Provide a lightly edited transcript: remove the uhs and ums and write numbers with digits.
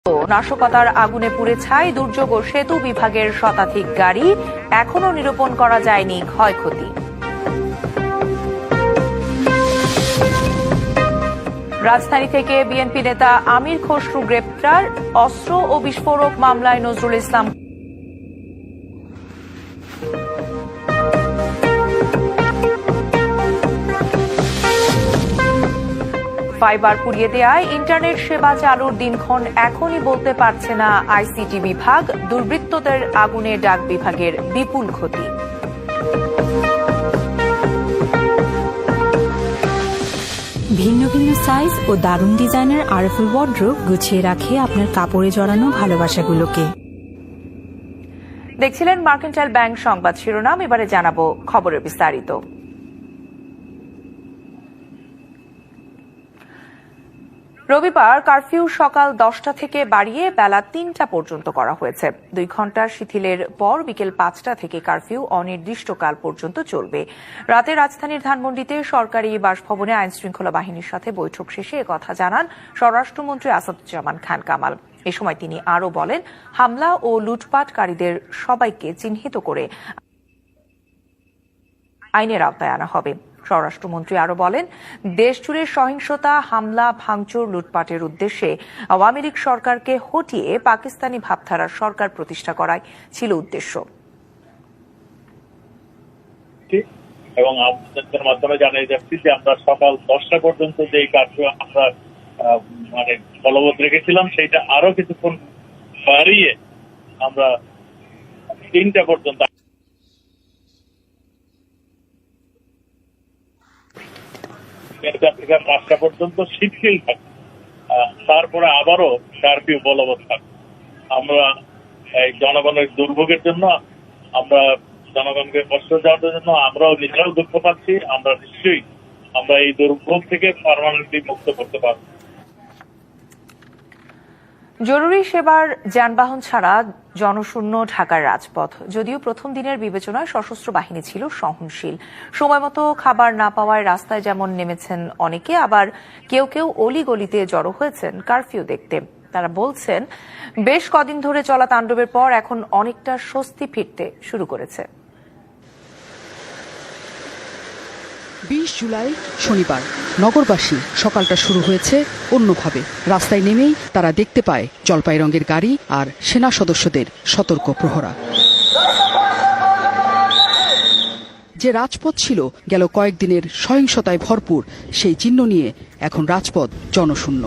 নাশকতার আগুনে পুড়ে ছাই দুর্যোগ ও সেতু বিভাগের শতাধিক গাড়ি, এখনো নিরূপণ করা যায়নি ক্ষয়ক্ষতি। রাজধানী থেকে বিএনপি নেতা আমির খসরু গ্রেপ্তার, অস্ত্র ও বিস্ফোরক মামলায় নজরুল ইসলাম। ফাইবার পুড়িয়ে দেয়ায় ইন্টারনেট সেবা চালুর দিনক্ষণ এখনই বলতে পারছে না আইসিটি বিভাগ, দুর্বৃত্তদের আগুনে ডাক বিভাগের বিপুল ক্ষতি। ভিন্ন ভিন্ন সাইজ ও দারুণ ডিজাইনের আরএফএল ওয়ার্ড্রোব গুছিয়ে রাখে আপনার কাপড়ে জড়ানো ভালোবাসাগুলোকে। দেখছিলেন মার্কেন্টাইল ব্যাংক সংবাদ শিরোনাম, এবারে জানাবো খবরের বিস্তারিত। রবিবার কারফিউ সকাল 10টা থেকে বাড়িয়ে বেলা 3টা পর্যন্ত করা হয়েছে। 2 ঘন্টার শিথিলের পর বিকেল 5টা থেকে কারফিউ অনির্দিষ্টকাল পর্যন্ত চলবে। রাতে রাজধানীর ধানমন্ডিতে সরকারি বাসভবনে আইন শৃঙ্খলা বাহিনীর সাথে বৈঠক শেষে একথা জানান স্বরাষ্ট্রমন্ত্রী আসাদুজ্জামান খান কামাল। এ সময় তিনি আরও বলেন, হামলা ও লুটপাটকারীদের সবাইকে চিহ্নিত করে আইনের আওতায় আনা হবে। স্বরাষ্ট্রমন্ত্রী আরও বলেন, দেশজুড়ে সহিংসতা, হামলা, ভাঙচুর, লুটপাটের উদ্দেশ্যে আওয়ামী লীগ সরকারকে হটিয়ে পাকিস্তানি ভাবধারার সরকার প্রতিষ্ঠা করাই ছিল উদ্দেশ্য। এবং আপনাদের মাধ্যমে জানিয়ে যাচ্ছি যে আমরা সকাল 10টা পর্যন্ত যে কার্যক্রম আমরা বলবৎ রেখেছিলাম সেটা আরো কিছুক্ষণ বাড়িয়ে আমরা 3টা পর্যন্ত 5টা পর্যন্ত শিথিল থাকবে, তারপরে আবারও কারফিউ বলবৎ থাকবে। আমরা এই জনগণের দুর্ভোগের জন্য, আমরা জনগণকে কষ্ট দেওয়ার জন্য আমরাও নিজেরাও দুঃখ পাচ্ছি। আমরা নিশ্চয়ই আমরা এই দুর্ভোগ থেকে পার্মানেন্টলি মুক্ত করতে পারব। জরুরি সেবার যানবাহন ছাড়া জনশূন্য ঢাকার রাজপথ। যদিও প্রথম দিনের বিবেচনায় সশস্ত্র বাহিনী ছিল সহনশীল। সময়মতো খাবার না পাওয়ায় রাস্তায় যেমন নেমেছেন অনেকে, আবার কেউ কেউ অলিগলিতে জড়ো হয়েছেন কারফিউ দেখতে। তারা বলছেন, বেশ কদিন ধরে চলা তাণ্ডবের পর এখন অনেকটা স্বস্তি ফিরতে শুরু করেছে। 20 জুলাই শনিবার নগরবাসী সকালটা শুরু হয়েছে অন্যভাবে। রাস্তায় নেমেই তারা দেখতে পায় জলপাই রঙের গাড়ি আর সেনা সদস্যদের সতর্ক প্রহরা। যে রাজপথ ছিল গেল কয়েকদিনের সহিংসতায় ভরপুর, সেই চিহ্ন নিয়ে এখন রাজপথ জনশূন্য।